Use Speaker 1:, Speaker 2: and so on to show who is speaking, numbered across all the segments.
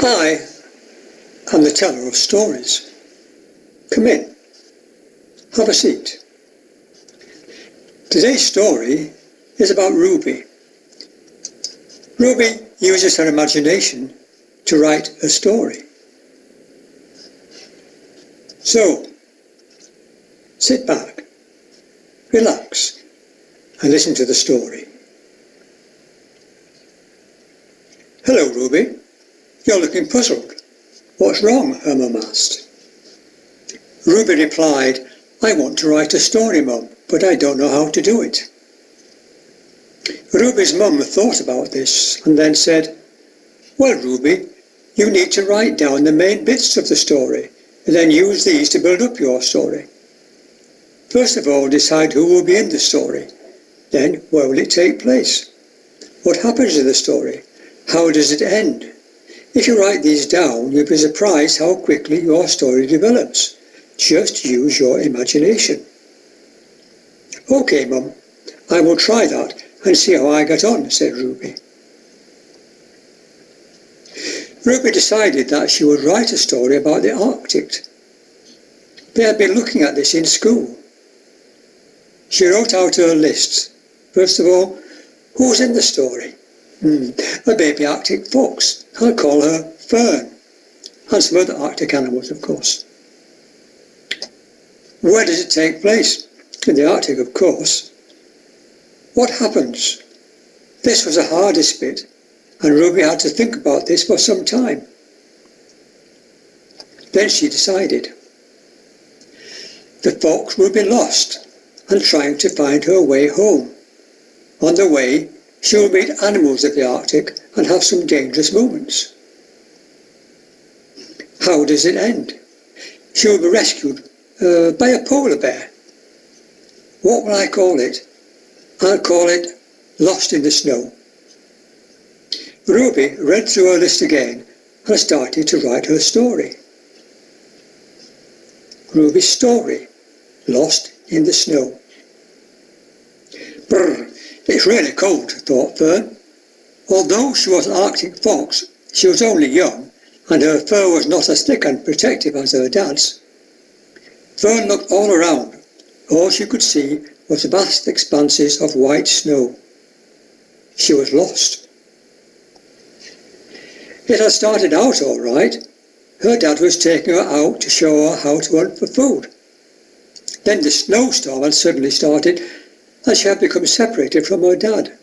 Speaker 1: I am the teller of stories. Come in, have a seat. Today's story is about Ruby. Ruby uses her imagination to write a story. So, sit back, relax, and listen to the story. Hello, Ruby. You're looking puzzled. What's wrong? Her mum asked. Ruby replied, I want to write a story, Mum, but I don't know how to do it. Ruby's mum thought about this and then said, Well, Ruby, you need to write down the main bits of the story and then use these to build up your story. First of all, decide who will be in the story. Then, where will it take place? What happens in the story? How does it end? If you write these down, you'll be surprised how quickly your story develops. Just use your imagination. Okay, Mum, I will try that and see how I get on, said Ruby. Ruby decided that she would write a story about the Arctic. They had been looking at this in school. She wrote out her list. First of all, who's in the story? A baby Arctic fox. I'll call her Fern. And some other Arctic animals, of course. Where does it take place? In the Arctic, of course. What happens? This was the hardest bit, and Ruby had to think about this for some time. Then she decided. The fox will be lost and trying to find her way home. On the way, she will meet animals of the Arctic and have some dangerous moments. How does it end? She will be rescued by a polar bear. What will I call it? I'll call it Lost in the Snow. Ruby read through her list again and started to write her story. Ruby's story, Lost in the Snow. Brr, it's really cold, thought Fern. Although she was an Arctic fox, she was only young, and her fur was not as thick and protective as her dad's. Fern looked all around. All she could see was vast expanses of white snow. She was lost. It had started out all right. Her dad was taking her out to show her how to hunt for food. Then the snowstorm had suddenly started and she had become separated from her dad.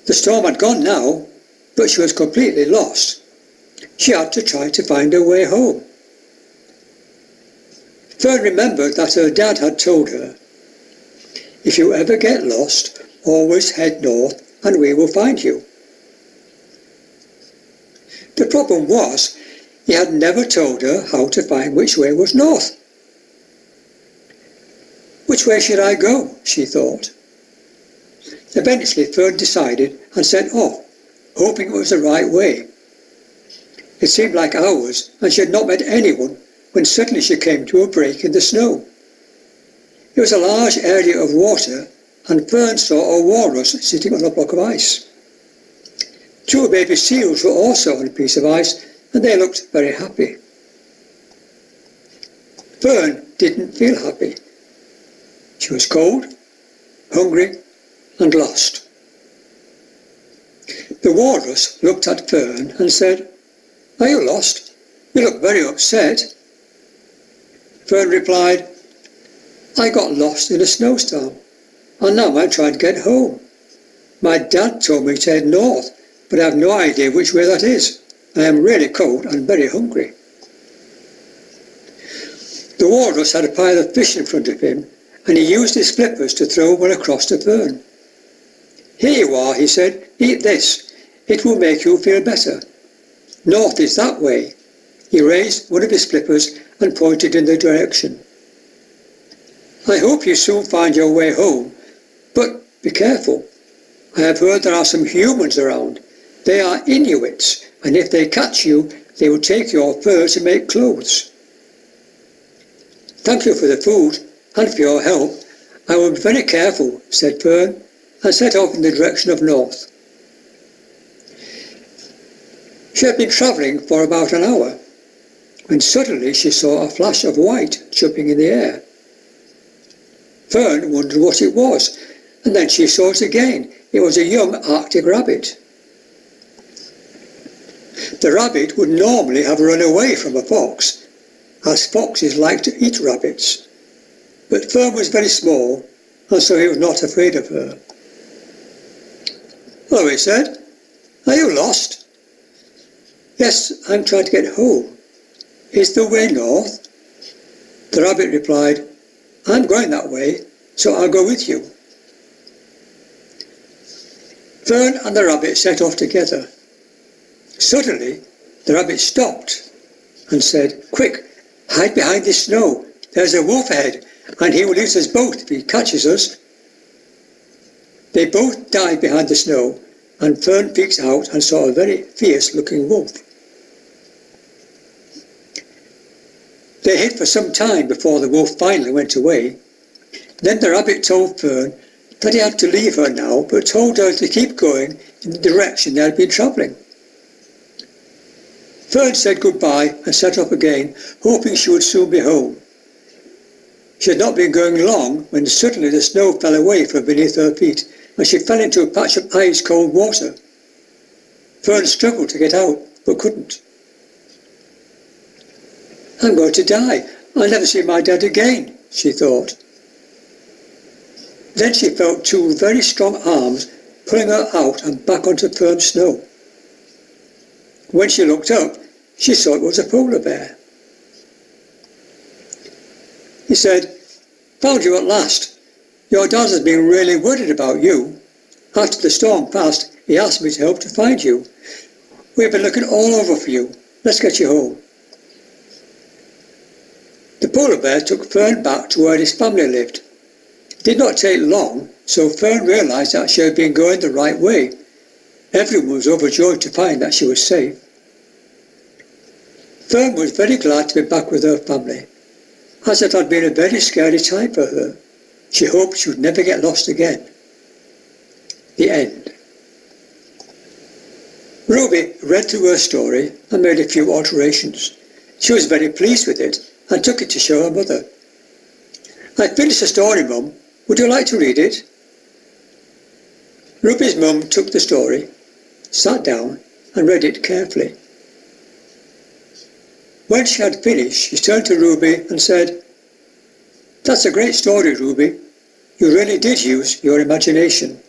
Speaker 1: The storm had gone now, but she was completely lost. She had to try to find her way home. Fern remembered that her dad had told her, If you ever get lost, always head north and we will find you. The problem was, he had never told her how to find which way was north. Which way should I go? She thought. Eventually Fern decided and set off, hoping it was the right way. It seemed like hours and she had not met anyone when suddenly she came to a break in the snow. It was a large area of water and Fern saw a walrus sitting on a block of ice. Two baby seals were also on a piece of ice and they looked very happy. Fern didn't feel happy. She was cold, hungry, and lost. The walrus looked at Fern and said, Are you lost? You look very upset. Fern replied, I got lost in a snowstorm, and now I'm trying to get home. My dad told me to head north, but I have no idea which way that is. I am really cold and very hungry. The walrus had a pile of fish in front of him, and he used his flippers to throw one across to Fern. Here you are, he said, eat this. It will make you feel better. North is that way. He raised one of his flippers and pointed in the direction. I hope you soon find your way home, but be careful. I have heard there are some humans around. They are Inuits, and if they catch you, they will take your fur to make clothes. Thank you for the food and for your help. I will be very careful, said Fern, and set off in the direction of north. She had been travelling for about an hour, when suddenly she saw a flash of white jumping in the air. Fern wondered what it was, and then she saw it again. It was a young Arctic rabbit. The rabbit would normally have run away from a fox, as foxes like to eat rabbits. But Fern was very small, and so he was not afraid of her. "Hello," he said. "Are you lost?" "Yes, I'm trying to get home. Is the way north?" The rabbit replied, "I'm going that way, so I'll go with you." Fern and the rabbit set off together. Suddenly, the rabbit stopped and said, "Quick, hide behind this snow. There's a wolf ahead, and he will eat us both if he catches us." They both dived behind the snow, and Fern peeked out and saw a very fierce-looking wolf. They hid for some time before the wolf finally went away. Then the rabbit told Fern that he had to leave her now, but told her to keep going in the direction they had been travelling. Fern said goodbye and set off again, hoping she would soon be home. She had not been going long when suddenly the snow fell away from beneath her feet, and she fell into a patch of ice-cold water. Fern struggled to get out, but couldn't. "I'm going to die. I'll never see my dad again," she thought. Then she felt two very strong arms pulling her out and back onto firm snow. When she looked up, she saw it was a polar bear. He said, "Found you at last. Your dad has been really worried about you. After the storm passed, he asked me to help to find you. We've been looking all over for you. Let's get you home." The polar bear took Fern back to where his family lived. It did not take long, so Fern realised that she had been going the right way. Everyone was overjoyed to find that she was safe. Fern was very glad to be back with her family, as it had been a very scary time for her. She hoped she would never get lost again. The end. Ruby read through her story and made a few alterations. She was very pleased with it and took it to show her mother. "I finished the story, Mum. Would you like to read it?" Ruby's mum took the story, sat down and read it carefully. When she had finished, she turned to Ruby and said, "That's a great story, Ruby. You really did use your imagination.